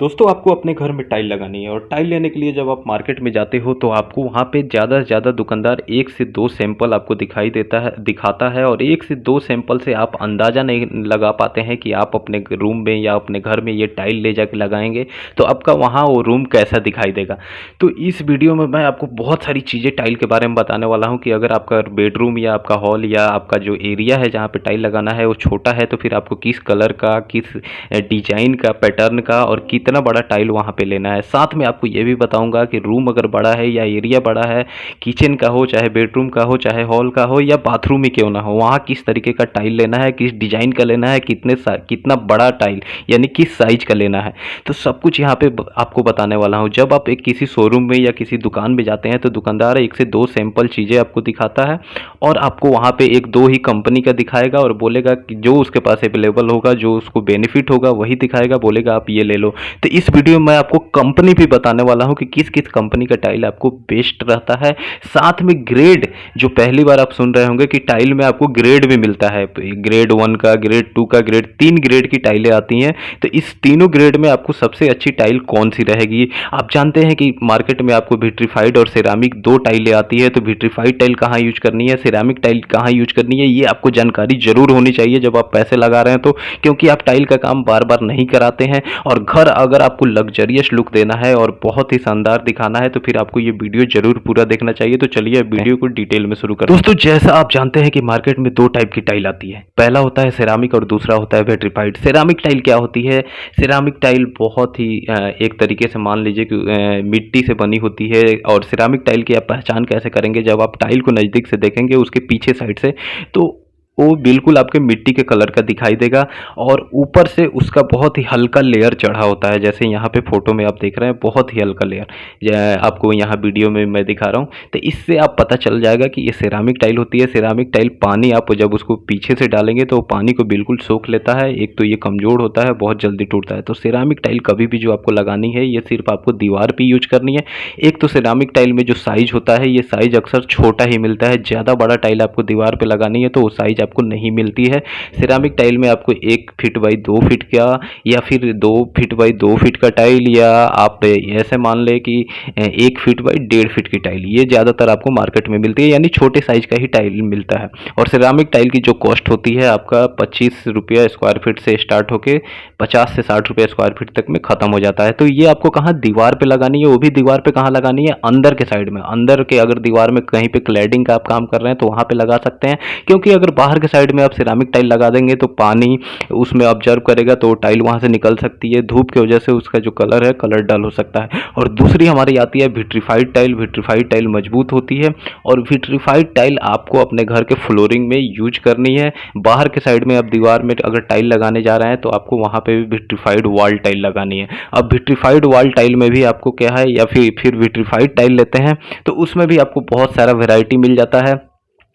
दोस्तों आपको अपने घर में टाइल लगानी है और टाइल लेने के लिए जब आप मार्केट में जाते हो तो आपको वहाँ पे ज़्यादा से ज़्यादा दुकानदार एक से दो सैंपल आपको दिखाता है और एक से दो सैंपल से आप अंदाज़ा नहीं लगा पाते हैं कि आप अपने रूम में या अपने घर में ये टाइल ले जाके लगाएंगे तो आपका वहाँ वो रूम कैसा दिखाई देगा। तो इस वीडियो में मैं आपको बहुत सारी चीज़ें टाइल के बारे में बताने वाला हूँ कि अगर आपका बेडरूम या आपका हॉल या आपका जो एरिया है जहाँ पे टाइल लगाना है वो छोटा है तो फिर आपको किस कलर का, किस डिजाइन का, पैटर्न का और कितना बड़ा टाइल वहाँ पे लेना है। साथ में आपको ये भी बताऊंगा कि रूम अगर बड़ा है या एरिया बड़ा है, किचन का हो, चाहे बेडरूम का हो, चाहे हॉल का हो या बाथरूम ही क्यों ना हो, वहाँ किस तरीके का टाइल लेना है, किस डिजाइन का लेना है, कितना बड़ा टाइल यानी किस साइज का लेना है। तो सब कुछ यहाँ पे आपको बताने वाला हूँ। जब आप एक किसी शोरूम में या किसी दुकान में जाते हैं तो दुकानदार एक से दो सैंपल चीज़ें आपको दिखाता है और आपको वहाँ पे एक दो ही कंपनी का दिखाएगा और बोलेगा कि जो उसके पास अवेलेबल होगा, जो उसको बेनिफिट होगा वही दिखाएगा, बोलेगा आप ये ले लो। तो इस वीडियो में मैं आपको कंपनी भी बताने वाला हूँ कि किस किस कंपनी का टाइल आपको बेस्ट रहता है। साथ में ग्रेड, जो पहली बार आप सुन रहे होंगे कि टाइल में आपको ग्रेड भी मिलता है, ग्रेड 1 का, ग्रेड 2 का, ग्रेड 3 ग्रेड की टाइलें आती हैं। तो इस तीनों ग्रेड में आपको सबसे अच्छी टाइल कौन सी रहेगी। आप जानते हैं कि मार्केट में आपको विट्रीफाइड और सेरामिक दो टाइलें आती है, तो विट्रीफाइड टाइल कहाँ यूज करनी है, सेरामिक टाइल कहाँ यूज करनी है, ये आपको जानकारी जरूर होनी चाहिए जब आप पैसे लगा रहे हैं तो, क्योंकि आप टाइल का काम बार बार नहीं कराते हैं और घर अगर आपको लग्जरियस लुक देना है और बहुत ही शानदार दिखाना है तो फिर आपको ये वीडियो जरूर पूरा देखना चाहिए। तो चलिए वीडियो को डिटेल में शुरू करते हैं। दोस्तों जैसा आप जानते हैं कि मार्केट में दो टाइप की टाइल आती है, पहला होता है सेरामिक और दूसरा होता है विट्रीफाइड। सेरामिक टाइल क्या होती है? सेरामिक टाइल बहुत ही एक तरीके से मान लीजिए कि मिट्टी से बनी होती है और सेरामिक टाइल की आप पहचान कैसे करेंगे, जब आप टाइल को नज़दीक से देखेंगे उसके पीछे साइड से तो वो बिल्कुल आपके मिट्टी के कलर का दिखाई देगा और ऊपर से उसका बहुत ही हल्का लेयर चढ़ा होता है, जैसे यहाँ पे फोटो में आप देख रहे हैं बहुत ही हल्का लेयर आपको यहाँ वीडियो में मैं दिखा रहा हूँ। तो इससे आप पता चल जाएगा कि ये सेरामिक टाइल होती है। सेरामिक टाइल पानी आप जब उसको पीछे से डालेंगे तो पानी को बिल्कुल सोख लेता है, एक तो ये कमज़ोर होता है, बहुत जल्दी टूटता है। तो सेरामिक टाइल कभी भी जो आपको लगानी है ये सिर्फ आपको दीवार पर यूज करनी है। एक तो सेरामिक टाइल में जो साइज होता है ये साइज अक्सर छोटा ही मिलता है, ज़्यादा बड़ा टाइल आपको दीवार पर लगानी है तो वो साइज आपको नहीं मिलती है। सिरामिक टाइल में आपको 1 फीट बाई 2 फीट का या फिर 2 फीट बाई 2 फीट का टाइल, या आप ऐसे मान ले कि 1 फीट बाई 1.5 फीट की टाइल, ये ज़्यादातर आपको मार्केट में मिलती है, यानी छोटे साइज का ही टाइल मिलता है। और सिरामिक टाइल की जो कॉस्ट होती है आपका 25 रुपया स्क्वायर फीट से स्टार्ट होके 50 से 60 रुपये स्क्वायर फीट तक में ख़त्म हो जाता है। तो ये आपको कहाँ दीवार पे लगानी है, वो भी दीवार पे कहाँ लगानी है, अंदर के साइड में। अंदर के अगर दीवार में कहीं पे क्लैडिंग का आप काम कर रहे हैं तो वहाँ पे लगा सकते हैं, क्योंकि अगर बाहर के साइड में आप सिरामिक टाइल लगा देंगे तो पानी उसमें ऑब्जर्व करेगा तो टाइल वहाँ से निकल सकती है, धूप की वजह से उसका जो कलर है कलर डल हो सकता है। और दूसरी हमारी आती है विट्रीफाइड टाइल। विट्रीफाइड टाइल मजबूत होती है और विट्रीफाइड टाइल आपको अपने घर के फ्लोरिंग में यूज करनी है। बाहर के साइड में आप दीवार में अगर टाइल लगाने जा रहे हैं तो आपको वहाँ पे भी विट्रीफाइड वॉल टाइल लगानी है। अब विट्रीफाइड वॉल टाइल में भी आपको क्या है, या फिर विट्रीफाइड टाइल लेते हैं तो उसमें भी आपको बहुत सारा वेराइटी मिल जाता है।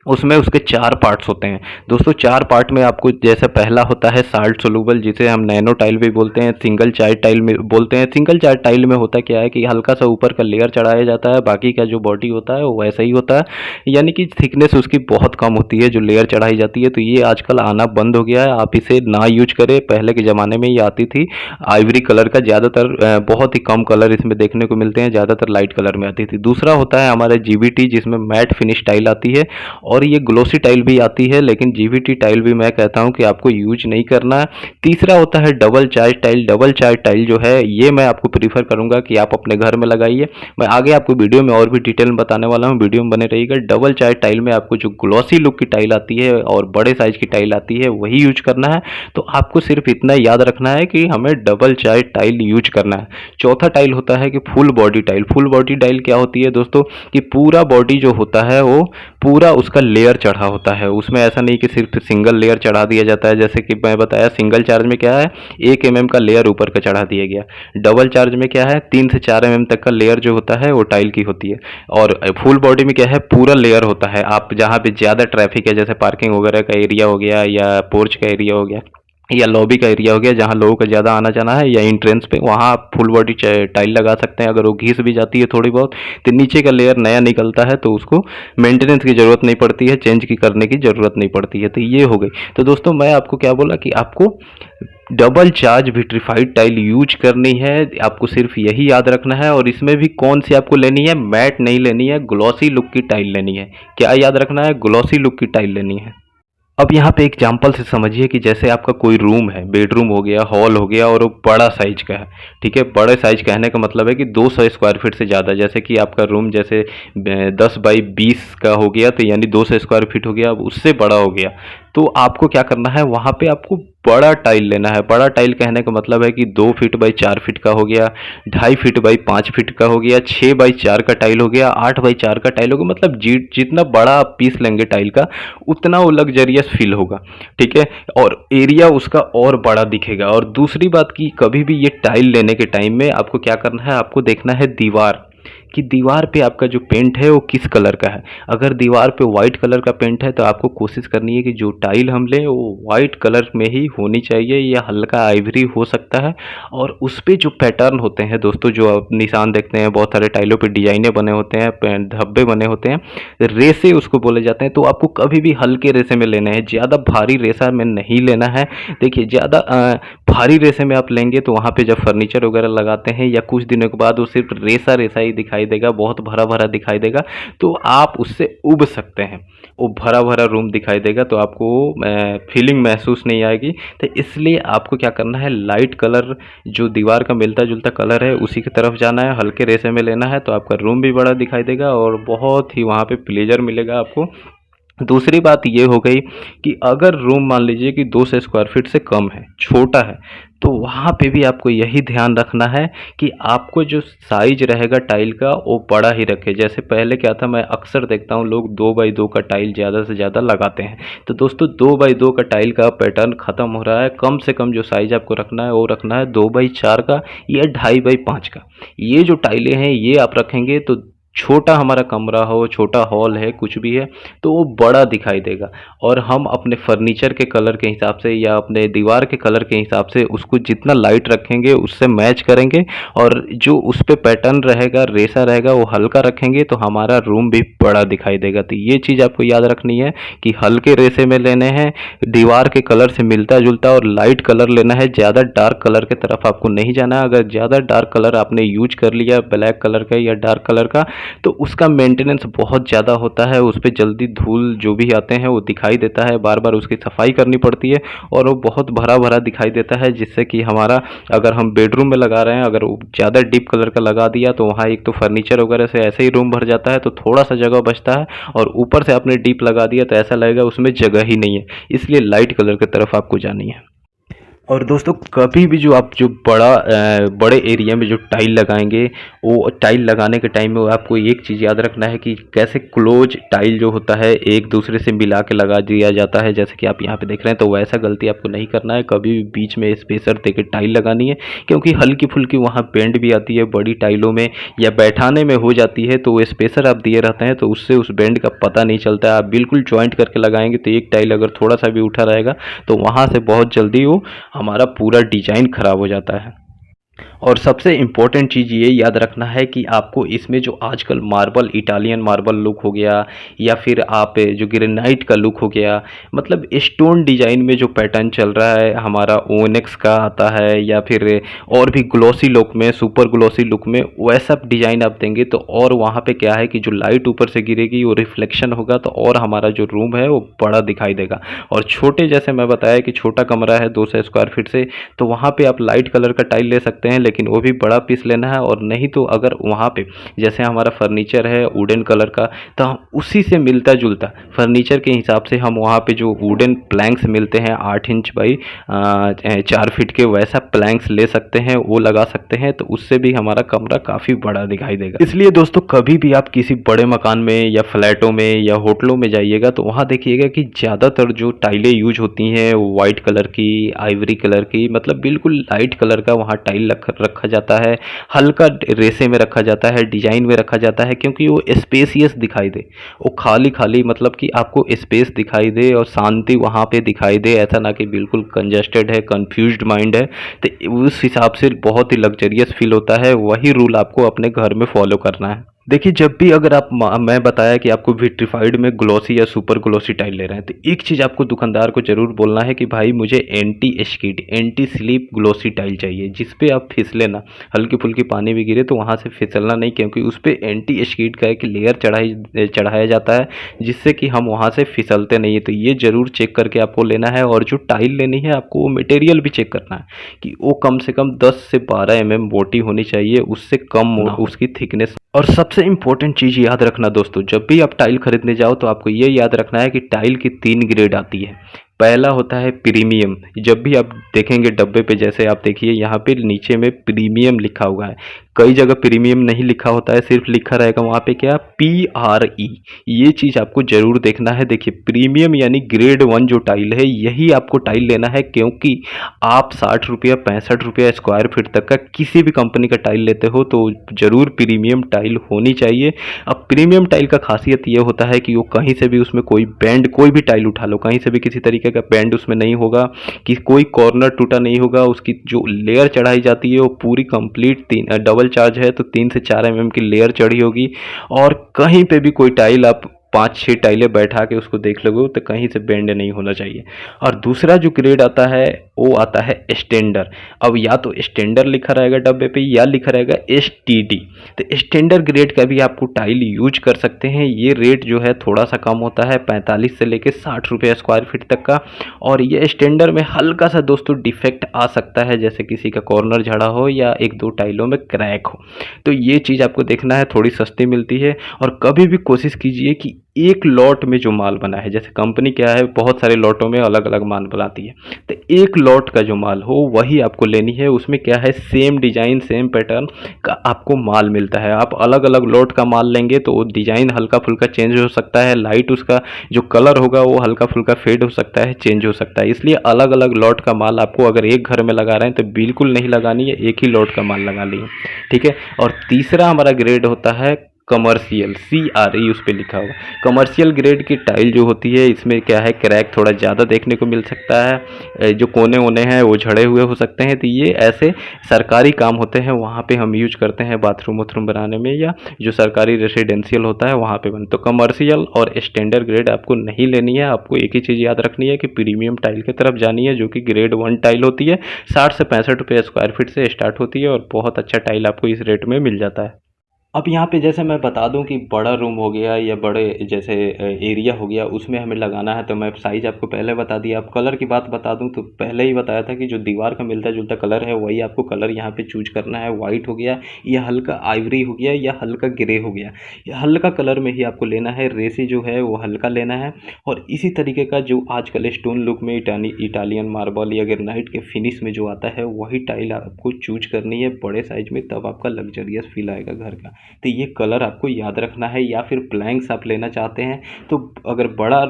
उसमें उसके 4 पार्ट्स होते हैं दोस्तों। 4 पार्ट में आपको, जैसे पहला होता है साल्ट सोलूबल, जिसे हम नैनो टाइल भी बोलते हैं, सिंगल चार्ट टाइल में बोलते हैं। सिंगल चार्ट टाइल में होता क्या है कि हल्का सा ऊपर का लेयर चढ़ाया जाता है, बाकी का जो बॉडी होता है वो वैसा ही होता है, यानी कि थिकनेस उसकी बहुत कम होती है जो लेयर चढ़ाई जाती है। तो ये आजकल आना बंद हो गया है, आप इसे ना यूज करें। पहले के ज़माने में ये आती थी आइवरी कलर का, ज़्यादातर बहुत ही कम कलर इसमें देखने को मिलते हैं, ज़्यादातर लाइट कलर में आती थी। दूसरा होता है हमारा जीवीटी, जिसमें मैट फिनिश टाइल आती है और ये ग्लोसी टाइल भी आती है, लेकिन जीवीटी टाइल भी मैं कहता हूं कि आपको यूज नहीं करना है। तीसरा होता है double charge tile. Double charge tile जो है ये मैं आपको प्रीफर करूंगा कि आप अपने घर में लगाइए। मैं आगे आपको वीडियो में और भी डिटेल में बताने वाला हूं, वीडियो में बने रहिएगा। डबल चार्ज टाइल में आपको जो ग्लोसी लुक की टाइल आती है और बड़े साइज की टाइल आती है वही यूज करना है। तो आपको सिर्फ इतना याद रखना है कि हमें डबल चार्ज टाइल यूज करना है। चौथा टाइल होता है कि full body tile. Full body tile क्या होती है दोस्तों, कि पूरा बॉडी जो होता है वो पूरा उसका लेयर चढ़ा होता है। उसमें ऐसा नहीं कि सिर्फ सिंगल लेयर चढ़ा दिया जाता है, जैसे कि मैं बताया सिंगल चार्ज में क्या है 1 mm का लेयर ऊपर का चढ़ा दिया गया। डबल चार्ज में क्या है 3 से 4 mm तक का लेयर जो होता है वो टाइल की होती है। और फुल बॉडी में क्या है पूरा लेयर होता है। आप जहाँ पे ज़्यादा ट्रैफिक है, जैसे पार्किंग वगैरह का एरिया हो गया या पोर्च का एरिया हो गया, या लॉबी का एरिया हो गया जहाँ लोगों का ज़्यादा आना जाना है, या एंट्रेंस पे, वहाँ आप फुल बॉडी टाइल लगा सकते हैं। अगर वो घिस भी जाती है थोड़ी बहुत तो नीचे का लेयर नया निकलता है, तो उसको मेंटेनेंस की ज़रूरत नहीं पड़ती है, चेंज की करने की ज़रूरत नहीं पड़ती है। तो ये हो गई। तो दोस्तों मैं आपको क्या बोला कि आपको double charge vitrified tile use करनी है, आपको सिर्फ यही याद रखना है। और इसमें भी कौन सी आपको लेनी है, मैट नहीं लेनी है, ग्लॉसी लुक की टाइल लेनी है। क्या याद रखना है, ग्लॉसी लुक की टाइल लेनी है। अब यहाँ पे एग्जाम्पल से समझिए कि जैसे आपका कोई रूम है, बेडरूम हो गया, हॉल हो गया, और वो बड़ा साइज का है। ठीक है, बड़े साइज कहने का मतलब है कि 200 स्क्वायर फीट से ज़्यादा, जैसे कि आपका रूम जैसे 10 बाई 20 का हो गया, तो यानी 200 स्क्वायर फीट हो गया, अब उससे बड़ा हो गया। तो आपको क्या करना है, वहाँ पे आपको बड़ा टाइल लेना है। बड़ा टाइल कहने का मतलब है कि 2 फीट बाई 4 फीट का हो गया, 2.5 फीट बाई 5 फीट का हो गया, 6 बाई 4 का टाइल हो गया, 8 बाई 4 का टाइल हो गया। मतलब जितना बड़ा आप पीस लेंगे टाइल का, उतना वो लग्जरियस फील होगा। ठीक है, और एरिया उसका और बड़ा दिखेगा। और दूसरी बात कि कभी भी ये टाइल लेने के टाइम में आपको क्या करना है, आपको देखना है दीवार, कि दीवार पे आपका जो पेंट है वो किस कलर का है। अगर दीवार पे वाइट कलर का पेंट है तो आपको कोशिश करनी है कि जो टाइल हम लें वो वाइट कलर में ही होनी चाहिए, या हल्का आइवरी हो सकता है। और उस पे जो पैटर्न होते हैं दोस्तों, जो आप निशान देखते हैं, बहुत सारे टाइलों पे डिजाइने बने होते हैं, धब्बे बने होते हैं, रेसे उसको बोले जाते हैं। तो आपको कभी भी हल्के रेसे में लेने हैं, ज़्यादा भारी रेसा में नहीं लेना है। देखिए ज़्यादा भारी रेसे में आप लेंगे तो वहाँ पे जब फर्नीचर वगैरह लगाते हैं या कुछ दिनों के बाद वो सिर्फ रेसा रेसा ही दिखाई देगा, बहुत भरा भरा दिखाई देगा, तो आप उससे उब सकते हैं। वो भरा भरा रूम दिखाई देगा तो आपको फीलिंग महसूस नहीं आएगी। तो इसलिए आपको क्या करना है, लाइट कलर जो दीवार का मिलता जुलता कलर है उसी की तरफ जाना है, हल्के रेसे में लेना है, तो आपका रूम भी बड़ा दिखाई देगा और बहुत ही वहाँ पे प्लेजर मिलेगा आपको। दूसरी बात ये हो गई कि अगर रूम मान लीजिए कि 200 स्क्वायर फीट से कम है, छोटा है, तो वहाँ पे भी आपको यही ध्यान रखना है कि आपको जो साइज रहेगा टाइल का वो बड़ा ही रखे। जैसे पहले क्या था, मैं अक्सर देखता हूँ लोग 2 बाई 2 का टाइल ज़्यादा से ज़्यादा लगाते हैं। तो दोस्तों 2 बाई 2 का टाइल का पैटर्न ख़त्म हो रहा है। कम से कम जो साइज आपको रखना है वो रखना है 2 बाई 4 का या 2.5 बाई 5 का। ये जो टाइलें हैं ये आप रखेंगे तो छोटा हमारा कमरा हो, छोटा हॉल है, कुछ भी है, तो वो बड़ा दिखाई देगा। और हम अपने फर्नीचर के कलर के हिसाब से या अपने दीवार के कलर के हिसाब से उसको जितना लाइट रखेंगे उससे मैच करेंगे, और जो उस पे पैटर्न रहेगा, रेसा रहेगा, वो हल्का रखेंगे तो हमारा रूम भी बड़ा दिखाई देगा। तो ये चीज़ आपको याद रखनी है कि हल्के रेसे में लेने हैं, दीवार के कलर से मिलता जुलता, और लाइट कलर लेना है, ज़्यादा डार्क कलर की तरफ आपको नहीं जाना है। अगर ज़्यादा डार्क कलर आपने यूज कर लिया, ब्लैक कलर का या डार्क कलर का, तो उसका मेंटेनेंस बहुत ज़्यादा होता है, उस पर जल्दी धूल जो भी आते हैं वो दिखाई देता है, बार बार उसकी सफाई करनी पड़ती है, और वो बहुत भरा भरा दिखाई देता है। जिससे कि हमारा, अगर हम बेडरूम में लगा रहे हैं, अगर ज़्यादा डीप कलर का लगा दिया तो वहाँ एक तो फर्नीचर वगैरह से ऐसे ही रूम भर जाता है, तो थोड़ा सा जगह बचता है, और ऊपर से आपने डीप लगा दिया तो ऐसा लगेगा उसमें जगह ही नहीं है। इसलिए लाइट कलर की तरफ आपको जानी है। और दोस्तों कभी भी जो आप जो बड़े एरिया में जो टाइल लगाएंगे, वो टाइल लगाने के टाइम में आपको एक चीज़ याद रखना है कि कैसे क्लोज टाइल जो होता है एक दूसरे से मिला के लगा दिया जाता है, जैसे कि आप यहाँ पे देख रहे हैं। तो वैसा गलती आपको नहीं करना है, कभी भी बीच में स्पेसर देके टाइल लगानी है, क्योंकि हल्की फुल्की वहाँ बेंड भी आती है बड़ी टाइलों में, या बैठाने में हो जाती है, तो वो स्पेसर आप दिए रहते हैं तो उससे उस बेंड का पता नहीं चलता है। आप बिल्कुल जॉइंट करके लगाएंगे तो एक टाइल अगर थोड़ा सा भी उठा रहेगा तो वहाँ से बहुत जल्दी वो हमारा पूरा डिजाइन खराब हो जाता है। और सबसे इम्पोर्टेंट चीज़ ये याद रखना है कि आपको इसमें जो आजकल मार्बल, इटालियन मार्बल लुक हो गया, या फिर आप जो ग्रेनाइट का लुक हो गया, मतलब स्टोन डिजाइन में जो पैटर्न चल रहा है हमारा ओनेक्स का आता है, या फिर और भी ग्लॉसी लुक में, सुपर ग्लॉसी लुक में, वैसा डिजाइन आप देंगे तो और वहाँ पे क्या है कि जो लाइट ऊपर से गिरेगी वो रिफ्लेक्शन होगा, तो और हमारा जो रूम है वो बड़ा दिखाई देगा। और छोटे, जैसे मैं बताया कि छोटा कमरा है 200 स्क्वायर फीट से, तो वहाँ पे आप लाइट कलर का टाइल ले सकते हैं, लेकिन वो भी बड़ा पीस लेना है। और नहीं तो अगर वहाँ पे जैसे हमारा फर्नीचर है वुडन कलर का, तो हम उसी से मिलता जुलता फर्नीचर के हिसाब से हम वहाँ पे जो वुडन प्लैंक्स मिलते हैं 8 इंच बाई 4 फीट के, वैसा प्लैंक्स ले सकते हैं, वो लगा सकते हैं, तो उससे भी हमारा कमरा काफ़ी बड़ा दिखाई देगा। इसलिए दोस्तों कभी भी आप किसी बड़े मकान में या फ्लैटों में या होटलों में जाइएगा तो वहाँ देखिएगा कि ज़्यादातर जो टाइलें यूज होती हैं वो वाइट कलर की, आइवरी कलर की, मतलब बिल्कुल लाइट कलर का वहाँ टाइल रखा जाता है, हल्का रेसे में रखा जाता है, डिजाइन में रखा जाता है, क्योंकि वो स्पेसियस दिखाई दे, वो खाली खाली मतलब कि आपको स्पेस दिखाई दे और शांति वहाँ पे दिखाई दे, ऐसा ना कि बिल्कुल कंजस्टेड है, कंफ्यूज्ड माइंड है। तो उस हिसाब से बहुत ही लग्जरियस फील होता है। वही रूल आपको अपने घर में फॉलो करना है। देखिए जब भी अगर आप मैं बताया कि आपको विट्रीफाइड में ग्लॉसी या सुपर ग्लॉसी टाइल ले रहे हैं, तो एक चीज़ आपको दुकानदार को जरूर बोलना है कि भाई मुझे anti skid, anti slip glossy tile चाहिए, जिस पे आप फिसले ना, हल्की फुल्की पानी भी गिरे तो वहाँ से फिसलना नहीं, क्योंकि उस पर एंटी स्किड का एक लेयर चढ़ाया जाता है, जिससे कि हम वहाँ से फिसलते नहीं है। तो ये जरूर चेक करके आपको लेना है। और जो टाइल लेनी है आपको वो मटेरियल भी चेक करना है कि वो कम से कम 10 से 12 mm मोटी होनी चाहिए, उससे कम उसकी थिकनेस। और सबसे इम्पोर्टेंट चीज़ याद रखना दोस्तों, जब भी आप टाइल खरीदने जाओ तो आपको ये याद रखना है कि टाइल की 3 ग्रेड आती है। पहला होता है प्रीमियम। जब भी आप देखेंगे डब्बे पे, जैसे आप देखिए यहाँ पे नीचे में प्रीमियम लिखा हुआ है, कई जगह प्रीमियम नहीं लिखा होता है, सिर्फ लिखा रहेगा वहाँ पे क्या, PRE। ये चीज़ आपको जरूर देखना है। देखिए प्रीमियम यानी ग्रेड 1 जो टाइल है, यही आपको टाइल लेना है, क्योंकि आप 60 रुपया 65 रुपया स्क्वायर फीट तक का किसी भी कंपनी का टाइल लेते हो तो जरूर प्रीमियम टाइल होनी चाहिए। अब प्रीमियम टाइल का खासियत ये होता है कि वो कहीं से भी उसमें कोई बैंड, कोई भी टाइल उठा लो, कहीं से भी किसी तरीके का बैंड उसमें नहीं होगा, कि कोई कॉर्नर टूटा नहीं होगा। उसकी जो लेयर चढ़ाई जाती है वो पूरी कंप्लीट डबल चार्ज है, तो 3 से 4 mm की लेयर चढ़ी होगी। और कहीं पे भी कोई टाइल आप 5-6 टाइलें बैठा के उसको देख लोगे तो कहीं से बेंड नहीं होना चाहिए। और दूसरा जो ग्रेड आता है वो आता है स्टैंडर्ड। अब या तो स्टैंडर्ड लिखा रहेगा डब्बे पे या लिखा रहेगा STD। तो स्टैंडर्ड ग्रेड का भी आपको टाइल यूज कर सकते हैं। ये रेट जो है थोड़ा सा कम होता है, 45 से लेके 60 रुपये स्क्वायर फीट तक का। और ये स्टैंडर्ड में हल्का सा दोस्तों डिफेक्ट आ सकता है, जैसे किसी का कॉर्नर झड़ा हो या 1-2 टाइलों में क्रैक हो, तो ये चीज़ आपको देखना है। थोड़ी सस्ती मिलती है। और कभी भी कोशिश कीजिए कि एक लॉट में जो माल बना है, जैसे कंपनी क्या है बहुत सारे लॉटों में अलग अलग माल बनाती है, तो एक लॉट का जो माल हो वही आपको लेनी है। उसमें क्या है, सेम डिजाइन सेम पैटर्न का आपको माल मिलता है। आप अलग अलग लॉट का माल लेंगे तो डिजाइन हल्का फुल्का चेंज हो सकता है, लाइट उसका जो कलर होगा वो हल्का फुल्का फेड हो सकता है, चेंज हो सकता है। इसलिए अलग अलग लॉट का माल आपको अगर एक घर में लगा रहे हैं तो बिल्कुल नहीं लगानी है, एक ही लॉट का माल लगा लिए, ठीक है। और तीसरा हमारा ग्रेड होता है कमर्शियल, CRE उस पर लिखा हुआ। कमर्शियल ग्रेड की टाइल जो होती है, इसमें क्या है, क्रैक थोड़ा ज़्यादा देखने को मिल सकता है, जो कोने वोने हैं वो झड़े हुए हो सकते हैं। तो ये ऐसे सरकारी काम होते हैं, वहाँ पे हम यूज करते हैं बाथरूम वाथरूम बनाने में, या जो सरकारी रेसिडेंशियल होता है वहाँ पे बन। तो कमर्शियल और स्टैंडर्ड ग्रेड आपको नहीं लेनी है। आपको एक ही चीज़ याद रखनी है कि प्रीमियम टाइल की तरफ जानी है, जो कि ग्रेड 1 टाइल होती है, 60 से 65 रुपये स्क्वायर फीट से स्टार्ट होती है, और बहुत अच्छा टाइल आपको इस रेट में मिल जाता है। अब यहाँ पे जैसे मैं बता दूं कि बड़ा रूम हो गया या बड़े जैसे एरिया हो गया, उसमें हमें लगाना है, तो मैं साइज़ आपको पहले बता दिया। अब कलर की बात बता दूं तो पहले ही बताया था कि जो दीवार का मिलता जुलता कलर है वही आपको कलर यहाँ पे चूज करना है। वाइट हो गया या हल्का आइवरी हो गया या हल्का ग्रे हो गया, या हल्का कलर में ही आपको लेना है। रेसी जो है वो हल्का लेना है। और इसी तरीके का जो आजकल स्टोन लुक में इटालियन मार्बल या ग्रेनाइट के फिनिश में जो आता है वही टाइल आपको चूज करनी है बड़े साइज में, तब आपका लग्जरियस फील आएगा घर का। तो ये कलर आपको याद रखना है। या फिर प्लैंक्स आप लेना चाहते हैं तो अगर बड़ा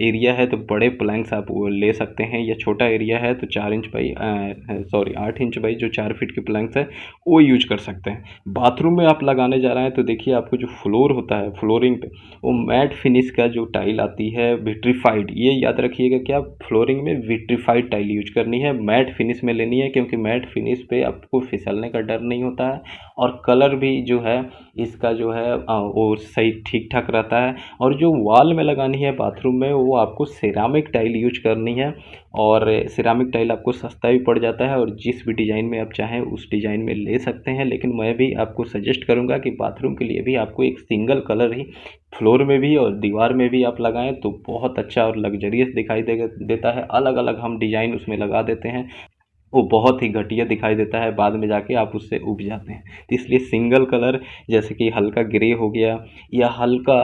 एरिया है तो बड़े प्लैंक्स आप वो ले सकते हैं, या छोटा एरिया है तो 8 इंच बाई जो 4 फीट की प्लैंक्स है वो यूज कर सकते हैं। बाथरूम में आप लगाने जा रहे हैं तो देखिए आपको जो फ्लोर होता है, फ्लोरिंग पे वो मैट फिनिश का जो टाइल आती है विट्रीफाइड, ये याद रखिएगा कि आप फ्लोरिंग में विट्रीफाइड टाइल यूज करनी है, मैट फिनिश में लेनी है, क्योंकि मैट फिनिश पे आपको फिसलने का डर नहीं होता है। और कलर भी जो है इसका जो है वो सही ठीक ठाक रहता है। और जो वॉल में लगानी है बाथरूम में वो आपको सिरामिक टाइल यूज करनी है, और सिरामिक टाइल आपको सस्ता भी पड़ जाता है, और जिस भी डिज़ाइन में आप चाहें उस डिज़ाइन में ले सकते हैं। लेकिन मैं भी आपको सजेस्ट करूंगा कि बाथरूम के लिए भी आपको एक सिंगल कलर ही फ्लोर में भी और दीवार में भी आप लगाएं तो बहुत अच्छा और लग्जरियस दिखाई देता है। अलग अलग हम डिज़ाइन उसमें लगा देते हैं। वो बहुत ही घटिया दिखाई देता है, बाद में जाके आप उससे ऊब जाते हैं। तो इसलिए सिंगल कलर जैसे कि हल्का ग्रे हो गया या हल्का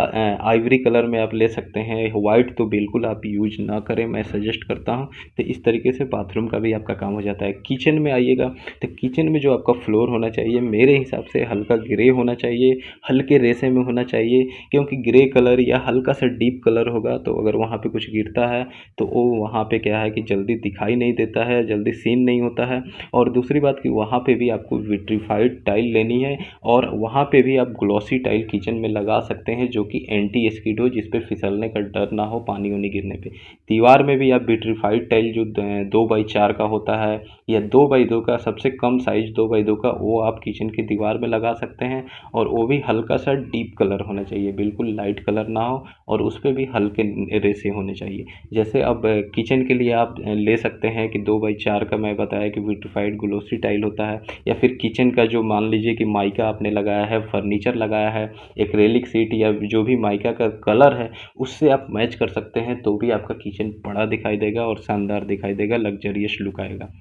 आइवरी कलर में आप ले सकते हैं। वाइट तो बिल्कुल आप यूज ना करें, मैं सजेस्ट करता हूँ। तो इस तरीके से बाथरूम का भी आपका काम हो जाता है। किचन में आइएगा, तो किचन में जो आपका फ्लोर होना चाहिए मेरे हिसाब से हल्का ग्रे होना चाहिए, हल्के रेसे में होना चाहिए, क्योंकि ग्रे कलर या हल्का सा डीप कलर होगा तो अगर वहाँ पे कुछ गिरता है तो वो वहाँ पे क्या है कि जल्दी दिखाई नहीं देता है, जल्दी सीन नहीं होता है। और दूसरी बात कि वहाँ पे भी आपको विट्रीफाइड टाइल लेनी है, और वहाँ पे भी आप ग्लॉसी टाइल किचन में लगा सकते हैं जो कि एंटी स्किड हो, जिस पे फिसलने का डर ना हो पानी वानी गिरने पे। दीवार में भी आप विट्रीफाइड टाइल जो 2x4 का होता है या 2x2 का, सबसे कम साइज 2x2 का, वो आप किचन की दीवार में लगा सकते हैं। और वो भी हल्का सा डीप कलर होना चाहिए, बिल्कुल लाइट कलर ना हो, और उस पर भी हल्के रेसे होने चाहिए। जैसे अब किचन के लिए आप ले सकते हैं कि 2x4 का मैं बताया कि विट्रीफाइड ग्लोसी टाइल होता है, या फिर किचन का जो मान लीजिए कि माइका आपने लगाया है, फर्नीचर लगाया है, एक्रेलिक सीट या जो भी माइका का कलर है उससे आप मैच कर सकते हैं, तो भी आपका किचन बड़ा दिखाई देगा और शानदार दिखाई देगा, लग्जरियस लुक आएगा।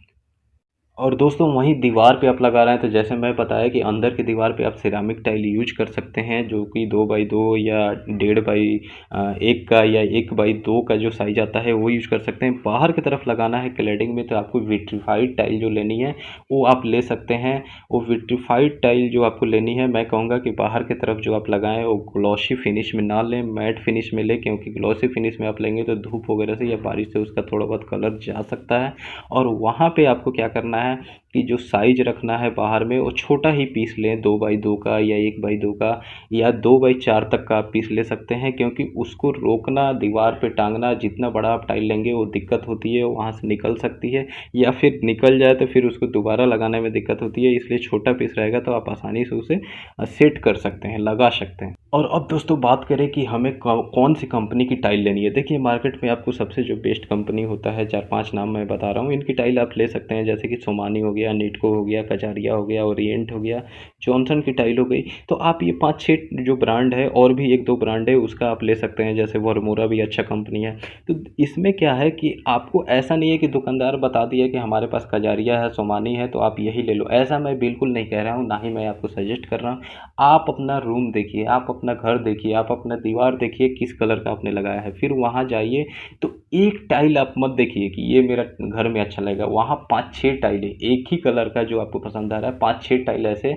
और दोस्तों वहीं दीवार पे आप लगा रहे हैं तो जैसे मैं बताया कि अंदर की दीवार पे आप सिरामिक टाइल यूज कर सकते हैं, जो कि 2x2 या 1.5x1 का या 1x2 का जो साइज आता है वो यूज कर सकते हैं। बाहर की तरफ लगाना है क्लैडिंग में तो आपको विट्रीफाइड टाइल जो लेनी है वो आप ले सकते हैं। वो विट्रीफाइड टाइल जो आपको लेनी है, मैं कहूँगा कि बाहर की तरफ जो आप लगाएं वो ग्लॉसी फिनिश में ना लें, मैट फिनिश में लें, क्योंकि ग्लॉसी फिनिश में आप लेंगे तो धूप वगैरह से या बारिश से उसका थोड़ा बहुत कलर जा सकता है। और वहाँ पे आपको क्या करना है कि जो साइज रखना है बाहर में वो छोटा ही पीस लें, 2x2 का या 1x2 का या 2x4 तक का आप पीस ले सकते हैं, क्योंकि उसको रोकना, दीवार पे टांगना, जितना बड़ा आप टाइल लेंगे वो दिक्कत होती है, वहाँ से निकल सकती है, या फिर निकल जाए तो फिर उसको दोबारा लगाने में दिक्कत होती है। इसलिए छोटा पीस रहेगा तो आप आसानी से उसे सेट कर सकते हैं, लगा सकते हैं। और अब दोस्तों बात करें कि हमें कौन सी कंपनी की टाइल लेनी है। देखिए मार्केट में आपको सबसे जो बेस्ट कंपनी होता है, 4-5 नाम मैं बता रहा हूँ, इनकी टाइल आप ले सकते हैं। जैसे कि सोमानी हो गया, नीटको हो गया, कचारिया हो गया, ओरिएंट हो गया, जॉनसन की टाइल हो गई। तो आप ये 5-6 जो ब्रांड है, और भी 1-2 ब्रांड है उसका आप ले सकते हैं। जैसे वर्मोरा भी अच्छा कंपनी है। तो इसमें क्या है कि आपको ऐसा नहीं है कि दुकानदार बता दिया कि हमारे पास कजारिया है, सोमानी है तो आप यही ले लो, ऐसा मैं बिल्कुल नहीं कह रहा हूँ, ना ही मैं आपको सजेस्ट कर रहा हूँ। आप अपना रूम देखिए, आप अपना घर देखिए, आप अपना दीवार देखिए किस कलर का आपने लगाया है, फिर वहाँ जाइए। तो एक टाइल आप मत देखिए कि ये मेरा घर में अच्छा लगेगा, वहाँ 5-6 टाइलें एक ही कलर का जो आपको पसंद आ रहा है, 5-6 टाइल ऐसे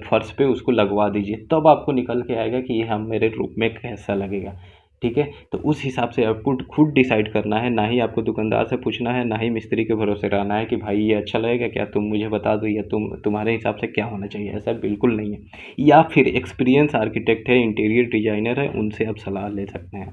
फर्श पे उसको लगवा दीजिए, तब आपको निकल के आएगा कि ये हम मेरे रूम में कैसा लगेगा। ठीक है, तो उस हिसाब से आपको खुद डिसाइड करना है, ना ही आपको दुकानदार से पूछना है, ना ही मिस्त्री के भरोसे रहना है कि भाई ये अच्छा लगेगा क्या, तुम मुझे बता दो, या तुम्हारे हिसाब से क्या होना चाहिए। ऐसा बिल्कुल नहीं है। या फिर एक्सपीरियंस आर्किटेक्ट है, इंटीरियर डिजाइनर है, उनसे आप सलाह ले सकते हैं।